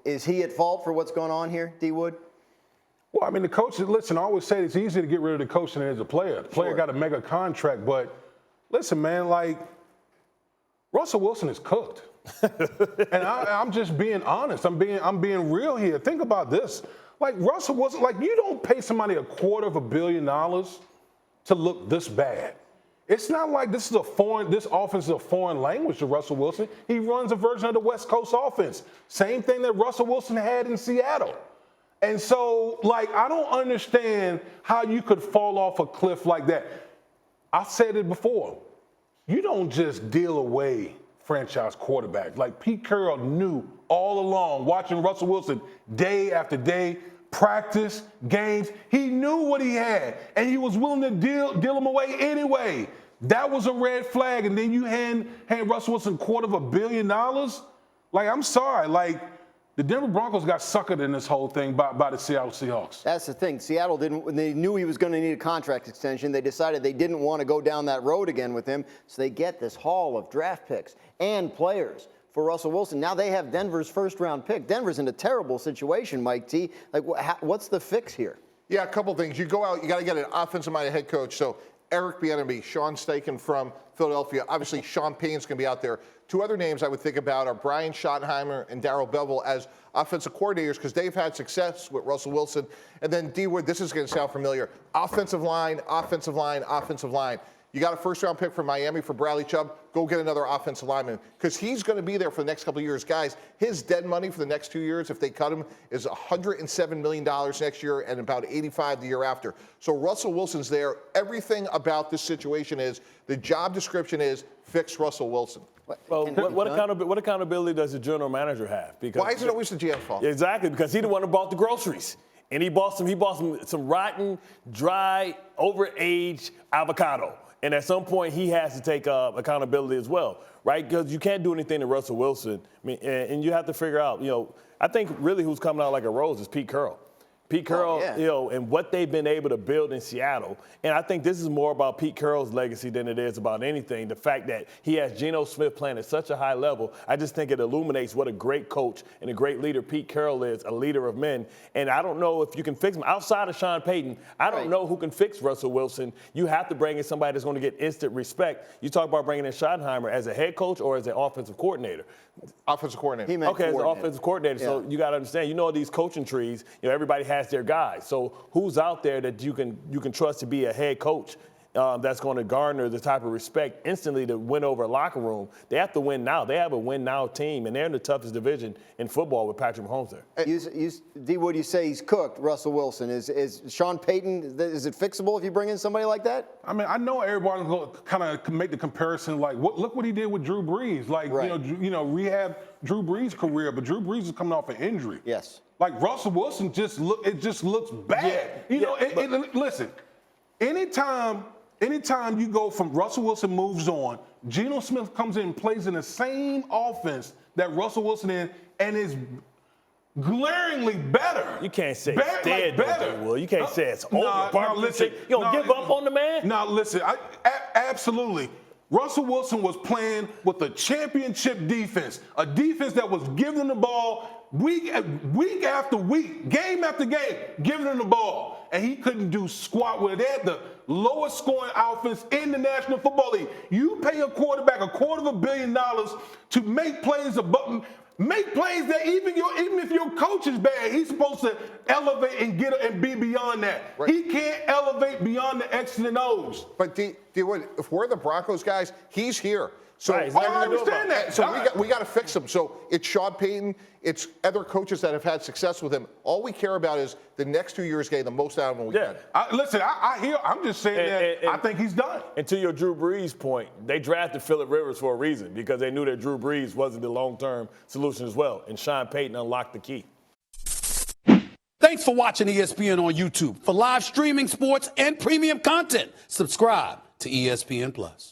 Is he at fault for what's going on here, D. Wood? Well, I mean, the coach, listen, I always say it's easier to get rid of the coach than it is a player. The player got to make a contract, but listen, man, like, Russell Wilson is cooked. And I'm just being honest. I'm being real here. Think about this. Like, Russell Wilson, like, you don't pay somebody $250 million to look this bad. It's not like this offense is a foreign language to Russell Wilson. He runs a version of the West Coast offense. Same thing that Russell Wilson had in Seattle. And so, like, I don't understand how you could fall off a cliff like that. I said it before. You don't just deal away franchise quarterback. Like, Pete Carroll knew all along, watching Russell Wilson day after day, practice, games, he knew what he had, and he was willing to deal him away anyway. That was a red flag, and then you hand Russell Wilson $250 million? Like, I'm sorry, like, the Denver Broncos got suckered in this whole thing by the Seattle Seahawks. That's the thing. Seattle didn't, when they knew he was going to need a contract extension, they decided they didn't want to go down that road again with him, so they get this haul of draft picks and players for Russell Wilson. Now they have Denver's first-round pick. Denver's in a terrible situation, Mike T. Like, what's the fix here? Yeah, a couple things. You go out, you got to get an offensive-minded head coach. So Eric Bieniemy, Sean Steichen from Philadelphia. Obviously, Sean Payton's going to be out there. Two other names I would think about are Brian Schottenheimer and Darrell Bevell as offensive coordinators because they've had success with Russell Wilson. And then D. Wood, this is going to sound familiar. Offensive line, offensive line, offensive line. You got a first-round pick from Miami for Bradley Chubb. Go get another offensive lineman because he's going to be there for the next couple of years. Guys, his dead money for the next 2 years, if they cut him, is $107 million next year and about $85 the year after. So Russell Wilson's there. Everything about this situation is the job description is fix Russell Wilson. Well, what accountability does the general manager have? Because why is it always the GM's fault? Exactly, because he's the one who bought the groceries. And he bought some rotten, dry, overaged avocado. And at some point, he has to take accountability as well, right? Because you can't do anything to Russell Wilson. I mean, and you have to figure out, I think really who's coming out like a rose is Pete Carroll. Pete Carroll, and what they've been able to build in Seattle. And I think this is more about Pete Carroll's legacy than it is about anything. The fact that he has Geno Smith playing at such a high level, I just think it illuminates what a great coach and a great leader Pete Carroll is, a leader of men. And I don't know if you can fix him. Outside of Sean Payton, I don't know who can fix Russell Wilson. You have to bring in somebody that's going to get instant respect. You talk about bringing in Schottenheimer as a head coach or as an offensive coordinator. Offensive coordinator. Okay, as an offensive coordinator. Yeah. So you got to understand, these coaching trees, everybody has their guys. So who's out there that you can trust to be a head coach that's going to garner the type of respect instantly to win over a locker room? They have to win now. They have a win now team, and they're in the toughest division in football with Patrick Mahomes there. D. Wood, you say he's cooked, Russell Wilson. Is Sean Payton, is it fixable if you bring in somebody like that? I mean, I know everybody's going to kind of make the comparison, like, look what he did with Drew Brees. Like, rehab Drew Brees' career, but Drew Brees is coming off an injury. Yes. Like, Russell Wilson just looks bad. Listen, anytime you go from Russell Wilson moves on, Geno Smith comes in and plays in the same offense that Russell Wilson in and is glaringly better. You can't say it's dead, better. Will. You can't say it's over. Listen, you don't give up on the man? No, listen, absolutely. Russell Wilson was playing with a championship defense, a defense that was giving him the ball week after week, game after game, giving him the ball. And he couldn't do squat with it. They had the lowest scoring offense in the National Football League. You pay a quarterback $250 million to make plays that even if your coach is bad, he's supposed to elevate and be beyond that. Right. He can't elevate beyond the X's and O's. But if we're the Broncos guys, he's here. So right, I understand that. So we got to fix him. So it's Sean Payton. It's other coaches that have had success with him. All we care about is the next 2 years getting the most out of him we can. I'm just saying that I think he's done. And to your Drew Brees point, they drafted Phillip Rivers for a reason because they knew that Drew Brees wasn't the long-term solution as well. And Sean Payton unlocked the key. Thanks for watching ESPN on YouTube. For live streaming sports and premium content, subscribe to ESPN+.